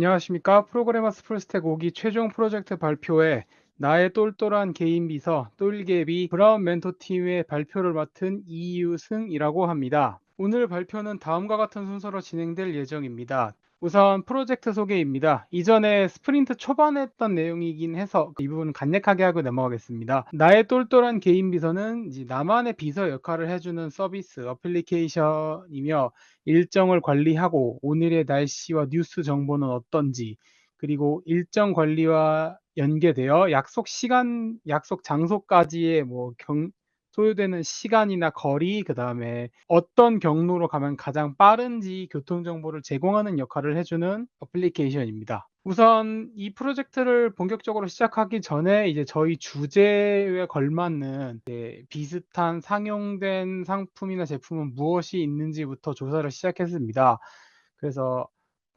안녕하십니까. 프로그래머스 풀스택 5기 최종 프로젝트 발표에 나의 똘똘한 개인 비서 똘개비 브라운 멘토 팀의 발표를 맡은 이유승이라고 합니다. 오늘 발표는 다음과 같은 순서로 진행될 예정입니다. 우선 프로젝트 소개입니다. 이전에 스프린트 초반에 했던 내용이긴 해서 이 부분은 간략하게 하고 넘어가겠습니다. 나의 똘똘한 개인 비서는 이제 나만의 비서 역할을 해주는 서비스, 어플리케이션이며 일정을 관리하고 오늘의 날씨와 뉴스 정보는 어떤지, 그리고 일정 관리와 연계되어 약속 시간, 약속 장소까지의 소요되는 시간이나 거리, 그 다음에 어떤 경로로 가면 가장 빠른지 교통 정보를 제공하는 역할을 해주는 어플리케이션입니다. 우선 이 프로젝트를 본격적으로 시작하기 전에 이제 저희 주제에 걸맞는 비슷한 상용된 상품이나 제품은 무엇이 있는지부터 조사를 시작했습니다. 그래서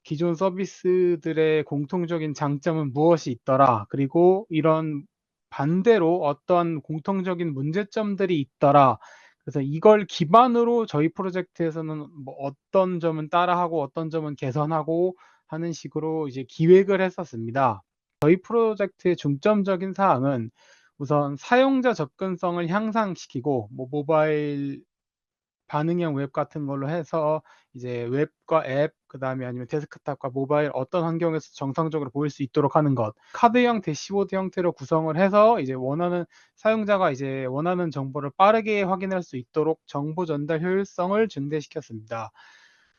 기존 서비스들의 공통적인 장점은 무엇이 있더라. 그리고 이런 반대로 어떤 공통적인 문제점들이 있더라. 그래서 이걸 기반으로 저희 프로젝트에서는 뭐 어떤 점은 따라하고 어떤 점은 개선하고 하는 식으로 이제 기획을 했었습니다. 저희 프로젝트의 중점적인 사항은 우선 사용자 접근성을 향상시키고 모바일 반응형 웹 같은 걸로 해서 이제 웹과 앱, 그다음에 아니면 데스크탑과 모바일 어떤 환경에서 정상적으로 보일 수 있도록 하는 것. 카드형 대시보드 형태로 구성을 해서 이제 사용자가 이제 원하는 정보를 빠르게 확인할 수 있도록 정보 전달 효율성을 증대시켰습니다.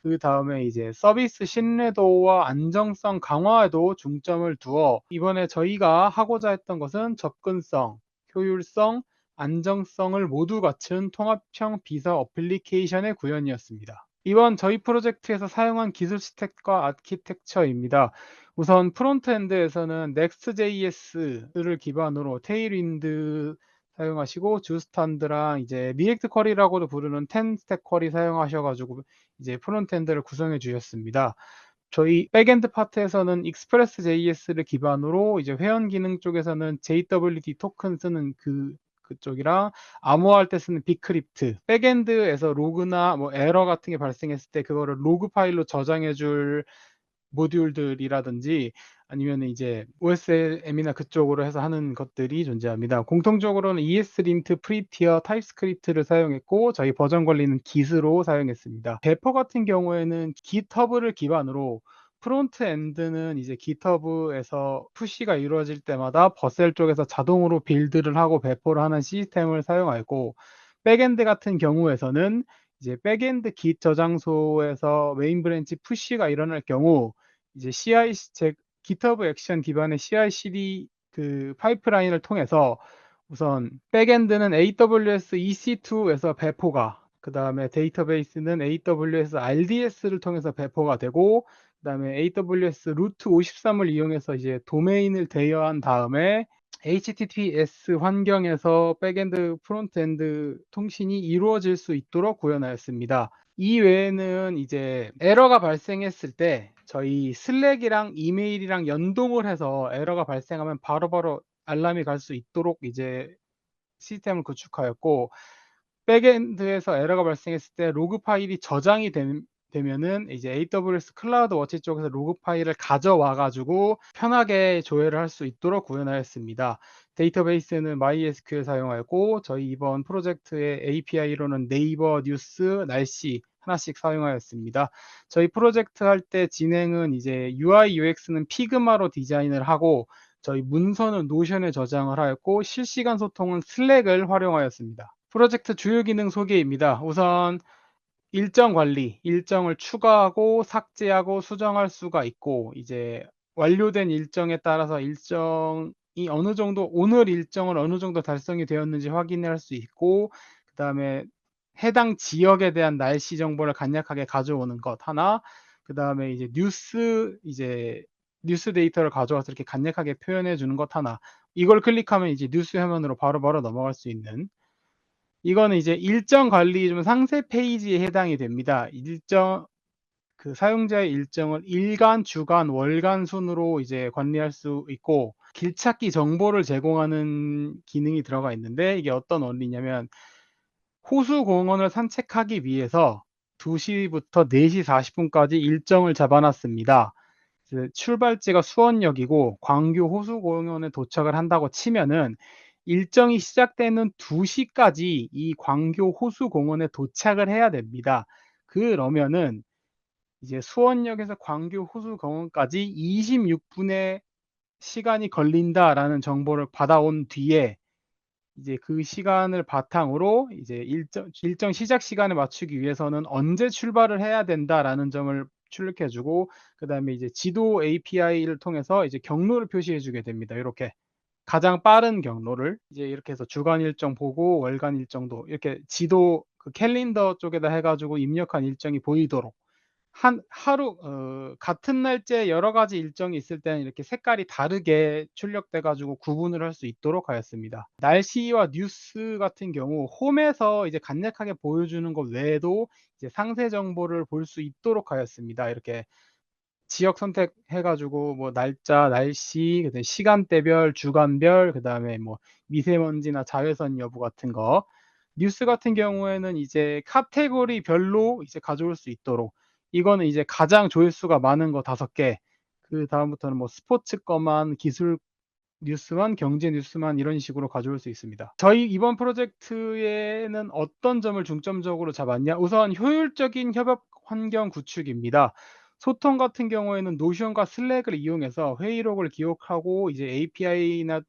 그다음에 이제 서비스 신뢰도와 안정성 강화에도 중점을 두어 이번에 저희가 하고자 했던 것은 접근성, 효율성, 안정성을 모두 갖춘 통합형 비서 어플리케이션의 구현이었습니다. 이번 저희 프로젝트에서 사용한 기술 스택과 아키텍처입니다. 우선 프론트엔드에서는 Next.js를 기반으로 테일윈드 사용하시고 주스탄드랑 이제 리액트 쿼리라고도 부르는 10스택 쿼리 사용하셔가지고 이제 프론트엔드를 구성해 주셨습니다. 저희 백엔드 파트에서는 익스프레스 JS를 기반으로 이제 회원 기능 쪽에서는 JWT 토큰 쓰는 그쪽이랑 암호화할 때 쓰는 비크립트, 백엔드에서 로그나 뭐 에러 같은 게 발생했을 때 그거를 로그 파일로 저장해 줄 모듈들이라든지 아니면 이제 OSM이나 그쪽으로 해서 하는 것들이 존재합니다. 공통적으로는 ESLint, 프리티어, 타입스크립트를 사용했고 저희 버전 관리는 Git으로 사용했습니다. 배포 같은 경우에는 GitHub를 기반으로 프론트 엔드는 이제 GitHub에서 푸시가 이루어질 때마다 버셀 쪽에서 자동으로 빌드를 하고 배포를 하는 시스템을 사용하였고 백엔드 같은 경우에서는 이제 백엔드 Git 저장소에서 메인 브랜치 푸시가 일어날 경우 이제 GitHub 액션 기반의 CI/CD 그 파이프라인을 통해서 우선 백엔드는 AWS EC2에서 배포가, 그 다음에 데이터베이스는 AWS RDS를 통해서 배포가 되고, 그 다음에 AWS 루트 53을 이용해서 이제 도메인을 대여한 다음에 HTTPS 환경에서 백엔드, 프론트엔드 통신이 이루어질 수 있도록 구현하였습니다. 이 외에는 이제 에러가 발생했을 때 저희 슬랙이랑 이메일이랑 연동을 해서 에러가 발생하면 바로바로 알람이 갈 수 있도록 이제 시스템을 구축하였고, 백엔드에서 에러가 발생했을 때 로그 파일이 저장이 되면은 이제 AWS 클라우드 워치 쪽에서 로그 파일을 가져와 가지고 편하게 조회를 할 수 있도록 구현하였습니다. 데이터베이스는 MySQL 사용하였고 저희 이번 프로젝트의 API로는 네이버 뉴스, 날씨 하나씩 사용하였습니다. 저희 프로젝트 할 때 진행은 이제 UI, UX는 피그마로 디자인을 하고 저희 문서는 노션에 저장을 하였고 실시간 소통은 슬랙을 활용하였습니다. 프로젝트 주요 기능 소개입니다. 우선 일정 관리, 일정을 추가하고 삭제하고 수정할 수가 있고 이제 완료된 일정에 따라서 일정이 어느 정도 오늘 일정을 어느 정도 달성이 되었는지 확인할 수 있고 그다음에 해당 지역에 대한 날씨 정보를 간략하게 가져오는 것 하나, 그다음에 이제 뉴스 데이터를 가져와서 이렇게 간략하게 표현해 주는 것 하나. 이걸 클릭하면 이제 뉴스 화면으로 바로바로 넘어갈 수 있는, 이거는 이제 일정 관리 좀 상세 페이지에 해당이 됩니다. 사용자의 일정을 일간, 주간, 월간 순으로 이제 관리할 수 있고 길찾기 정보를 제공하는 기능이 들어가 있는데 이게 어떤 원리냐면 호수 공원을 산책하기 위해서 2시부터 4시 40분까지 일정을 잡아놨습니다. 출발지가 수원역이고 광교 호수공원에 도착을 한다고 치면은 일정이 시작되는 2시까지 이 광교 호수공원에 도착을 해야 됩니다. 그러면은 이제 수원역에서 광교 호수공원까지 26분의 시간이 걸린다라는 정보를 받아온 뒤에 이제 그 시간을 바탕으로 이제 일정 시작 시간에 맞추기 위해서는 언제 출발을 해야 된다라는 점을 출력해 주고, 그다음에 이제 지도 API를 통해서 이제 경로를 표시해 주게 됩니다. 요렇게 가장 빠른 경로를 이제 이렇게 해서 주간 일정 보고 월간 일정도 이렇게 지도 그 캘린더 쪽에다 해 가지고 입력한 일정이 보이도록, 한 하루 같은 날짜에 여러 가지 일정이 있을 때는 이렇게 색깔이 다르게 출력돼 가지고 구분을 할 수 있도록 하였습니다. 날씨와 뉴스 같은 경우 홈에서 이제 간략하게 보여주는 것 외에도 이제 상세 정보를 볼 수 있도록 하였습니다. 이렇게 지역 선택해 가지고 뭐 날짜, 날씨, 그다음에 시간대별, 주간별, 그다음에 뭐 미세먼지나 자외선 여부 같은 거. 뉴스 같은 경우에는 이제 카테고리별로 이제 가져올 수 있도록, 이거는 이제 가장 조회수가 많은 거 5개, 그다음부터는 뭐 스포츠 거만, 기술 뉴스만, 경제 뉴스만 이런 식으로 가져올 수 있습니다. 저희 이번 프로젝트에는 어떤 점을 중점적으로 잡았냐? 우선 효율적인 협업 환경 구축입니다. 소통 같은 경우에는 노션과 슬랙을 이용해서 회의록을 기록하고 이제 API나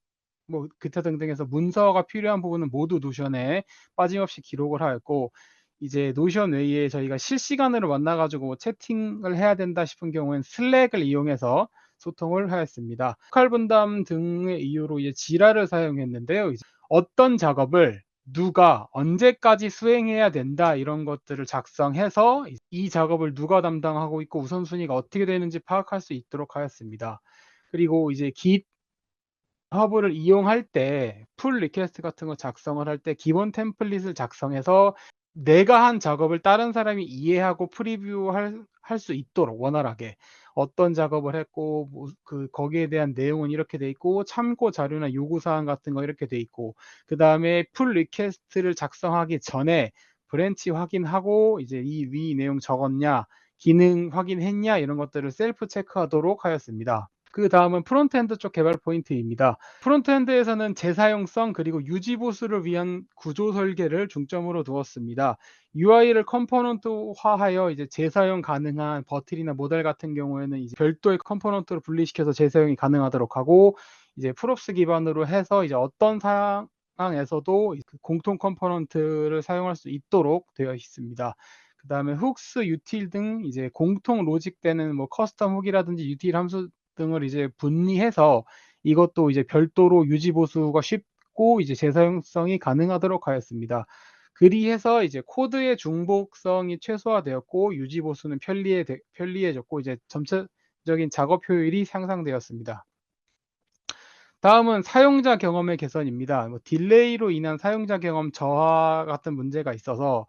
뭐 기타 등등해서 문서가 필요한 부분은 모두 노션에 빠짐없이 기록을 하였고, 이제 노션 외에 저희가 실시간으로 만나 가지고 채팅을 해야 된다 싶은 경우에는 슬랙을 이용해서 소통을 하였습니다. 역할 분담 등의 이유로 이제 지라를 사용했는데요. 이제 어떤 작업을 누가 언제까지 수행해야 된다 이런 것들을 작성해서 이 작업을 누가 담당하고 있고 우선순위가 어떻게 되는지 파악할 수 있도록 하였습니다. 그리고 이제 깃허브를 이용할 때 풀 리퀘스트 같은 거 작성을 할 때 기본 템플릿을 작성해서 내가 한 작업을 다른 사람이 이해하고 프리뷰할 수 있도록 원활하게 어떤 작업을 했고 뭐 거기에 대한 내용은 이렇게 돼 있고 참고 자료나 요구 사항 같은 거 이렇게 돼 있고, 그다음에 풀 리퀘스트를 작성하기 전에 브랜치 확인하고 이제 이 위 내용 적었냐, 기능 확인했냐 이런 것들을 셀프 체크하도록 하였습니다. 그다음은 프론트엔드 쪽 개발 포인트입니다. 프론트엔드에서는 재사용성 그리고 유지 보수를 위한 구조 설계를 중점으로 두었습니다. UI를 컴포넌트화하여 이제 재사용 가능한 버틀이나 모델 같은 경우에는 이제 별도의 컴포넌트로 분리시켜서 재사용이 가능하도록 하고, 이제 프롭스 기반으로 해서 이제 어떤 상황에서도 그 공통 컴포넌트를 사용할 수 있도록 되어 있습니다. 그다음에 훅스, 유틸 등 이제 공통 로직되는 뭐 커스텀 훅이라든지 유틸 함수 등을 이제 분리해서 이것도 이제 별도로 유지 보수가 쉽고 이제 재사용성이 가능하도록 하였습니다. 그리해서 이제 코드의 중복성이 최소화되었고 유지 보수는 편리해졌고 이제 전체적인 작업 효율이 향상되었습니다. 다음은 사용자 경험의 개선입니다. 뭐 딜레이로 인한 사용자 경험 저하 같은 문제가 있어서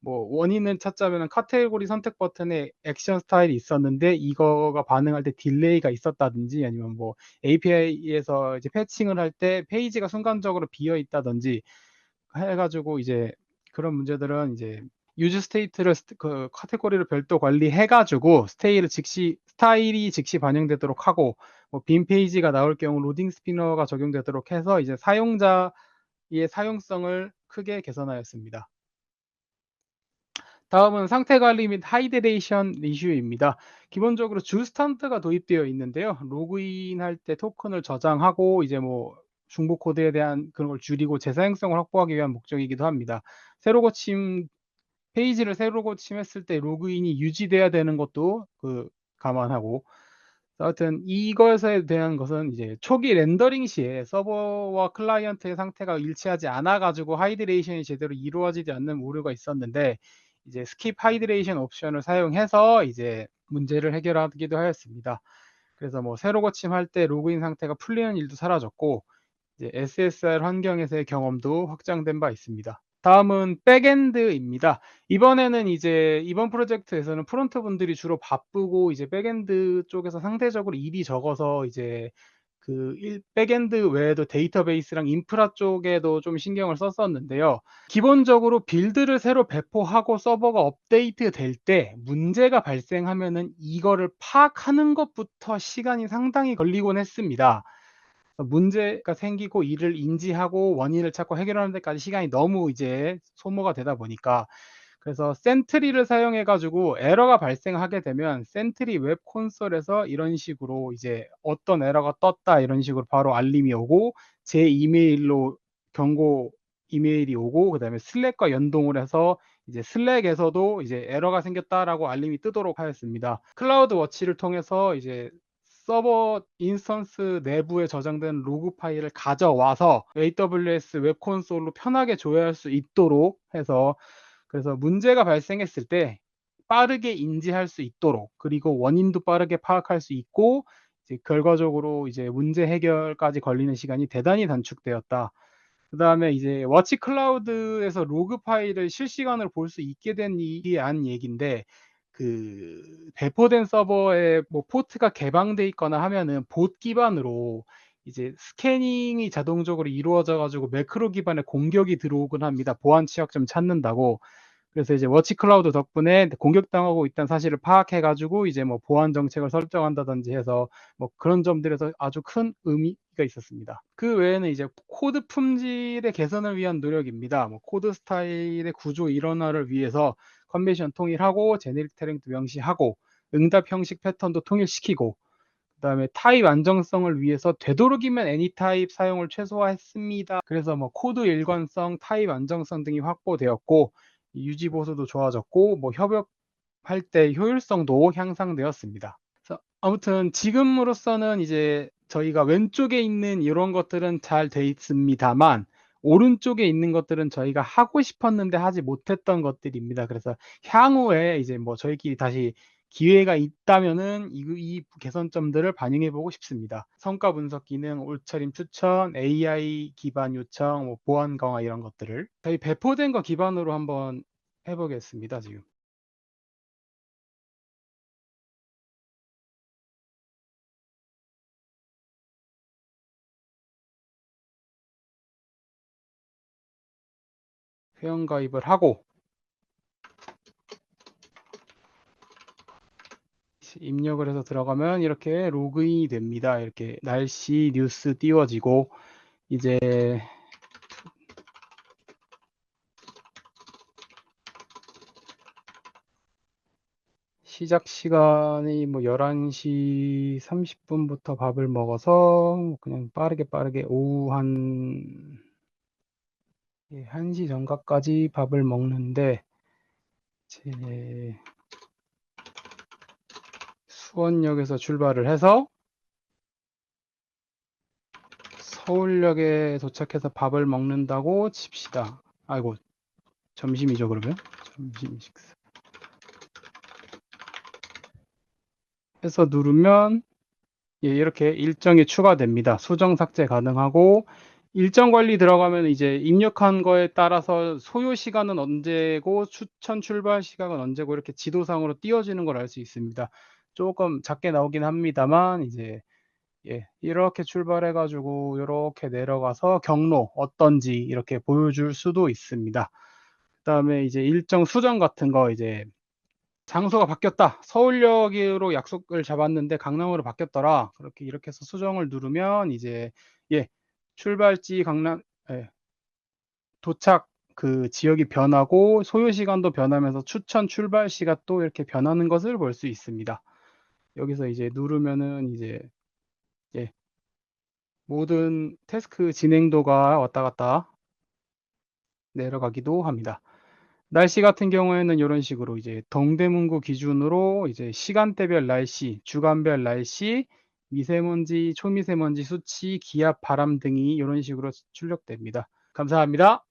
뭐 원인을 찾자면은 카테고리 선택 버튼에 액션 스타일이 있었는데 이거가 반응할 때 딜레이가 있었다든지, 아니면 뭐 API에서 이제 패칭을 할 때 페이지가 순간적으로 비어 있다든지 해 가지고 이제 그런 문제들은 이제 유즈 스테이트를 그 카테고리를 별도 관리해 가지고 스타일이 즉시 반영되도록 하고, 뭐 빈 페이지가 나올 경우 로딩 스피너가 적용되도록 해서 이제 사용자의 사용성을 크게 개선하였습니다. 다음은 상태 관리 및 하이드레이션 이슈입니다. 기본적으로 주 스탄드가 도입되어 있는데요. 로그인할 때 토큰을 저장하고 이제 뭐 중복 코드에 대한 그런 걸 줄이고 재사용성을 확보하기 위한 목적이기도 합니다. 새로 고침 페이지를 새로 고침했을 때 로그인이 유지돼야 되는 것도 감안하고, 하여튼 이것에 대한 것은 이제 초기 렌더링 시에 서버와 클라이언트의 상태가 일치하지 않아 가지고 하이드레이션이 제대로 이루어지지 않는 오류가 있었는데, 이제 스킵 하이드레이션 옵션을 사용해서 이제 문제를 해결하기도 하였습니다. 그래서 뭐 새로 고침할 때 로그인 상태가 풀리는 일도 사라졌고, 이제 SSR 환경에서의 경험도 확장된 바 있습니다. 다음은 백엔드입니다. 이번에는 이제 이번 프로젝트에서는 프론트 분들이 주로 바쁘고 이제 백엔드 쪽에서 상대적으로 일이 적어서 이제 백엔드 외에도 데이터베이스랑 인프라 쪽에도 좀 신경을 썼었는데요. 기본적으로 빌드를 새로 배포하고 서버가 업데이트 될 때 문제가 발생하면은 이거를 파악하는 것부터 시간이 상당히 걸리곤 했습니다. 문제가 생기고 이를 인지하고 원인을 찾고 해결하는 데까지 시간이 너무 이제 소모가 되다 보니까, 그래서 센트리를 사용해 가지고 에러가 발생하게 되면 센트리 웹 콘솔에서 이런 식으로 이제 "어떤 에러가 떴다." 이런 식으로 바로 알림이 오고, 제 이메일로 경고 이메일이 오고, 그다음에 슬랙과 연동을 해서 이제 슬랙에서도 이제 "에러가 생겼다."라고 알림이 뜨도록 하였습니다. 클라우드 워치를 통해서 이제 서버 인스턴스 내부에 저장된 로그 파일을 가져와서 AWS 웹 콘솔로 편하게 조회할 수 있도록 해서, 그래서 문제가 발생했을 때 빠르게 인지할 수 있도록, 그리고 원인도 빠르게 파악할 수 있고, 이제 결과적으로 이제 문제 해결까지 걸리는 시간이 대단히 단축되었다. 그다음에 이제 워치 클라우드에서 로그 파일을 실시간으로 볼 수 있게 된 이한 얘긴데, 배포된 서버에 뭐 포트가 개방돼 있거나 하면은 봇 기반으로 이제 스캐닝이 자동적으로 이루어져 가지고 매크로 기반의 공격이 들어오곤 합니다, 보안 취약점 찾는다고. 그래서 이제 워치 클라우드 덕분에 공격당하고 있다는 사실을 파악해 가지고 이제 뭐 보안 정책을 설정한다든지 해서 뭐 그런 점들에서 아주 큰 의미가 있었습니다. 그 외에는 이제 코드 품질의 개선을 위한 노력입니다. 뭐 코드 스타일의 구조 일원화를 위해서 컨벤션 통일하고 제네릭 테랭도 명시하고 응답 형식 패턴도 통일시키고, 그다음에 타입 안정성을 위해서 되도록이면 애니 타입 사용을 최소화했습니다. 그래서 뭐 코드 일관성, 타입 안정성 등이 확보되었고, 유지 보수도 좋아졌고, 뭐 협업할 때 효율성도 향상되었습니다. 그래서 아무튼 지금으로서는 이제 저희가 왼쪽에 있는 이런 것들은 잘 돼 있습니다만, 오른쪽에 있는 것들은 저희가 하고 싶었는데 하지 못했던 것들입니다. 그래서 향후에 이제 뭐 저희끼리 다시 기회가 있다면은 이 개선점들을 반영해 보고 싶습니다. 성과 분석 기능, 올차림 추천, AI 기반 요청, 뭐 보안 강화 이런 것들을 저희 배포된 거 기반으로 한번 해 보겠습니다, 지금. 회원 가입을 하고 입력을 해서 들어가면 이렇게 로그인이 됩니다. 이렇게 날씨 뉴스 띄워지고, 이제 시작 시간이 뭐 11시 30분부터 밥을 먹어서 그냥 빠르게 오후 한 1시 정각까지 밥을 먹는데, 제 수원역에서 출발을 해서 서울역에 도착해서 밥을 먹는다고 칩시다. 아이고, 점심이죠, 그러면. 점심 식사. 해서 누르면 이렇게 일정이 추가됩니다. 수정 삭제 가능하고, 일정 관리 들어가면 이제 입력한 거에 따라서 소요 시간은 언제고 추천 출발 시간은 언제고 이렇게 지도상으로 띄워지는 걸 알 수 있습니다. 조금 작게 나오긴 합니다만, 이제 이렇게 출발해 가지고 이렇게 내려가서 경로 어떤지 이렇게 보여줄 수도 있습니다. 그다음에 이제 일정 수정 같은 거, 이제 장소가 바뀌었다, 서울역으로 약속을 잡았는데 강남으로 바뀌었더라, 그렇게 이렇게 해서 수정을 누르면 이제 출발지 강남, 도착 지역이 변하고 소요 시간도 변하면서 추천 출발 시가 또 이렇게 변하는 것을 볼 수 있습니다. 여기서 이제 누르면은 이제 예 모든 태스크 진행도가 왔다 갔다 내려가기도 합니다. 날씨 같은 경우에는 이런 식으로 이제 동대문구 기준으로 이제 시간대별 날씨, 주간별 날씨, 미세먼지, 초미세먼지 수치, 기압, 바람 등이 이런 식으로 출력됩니다. 감사합니다.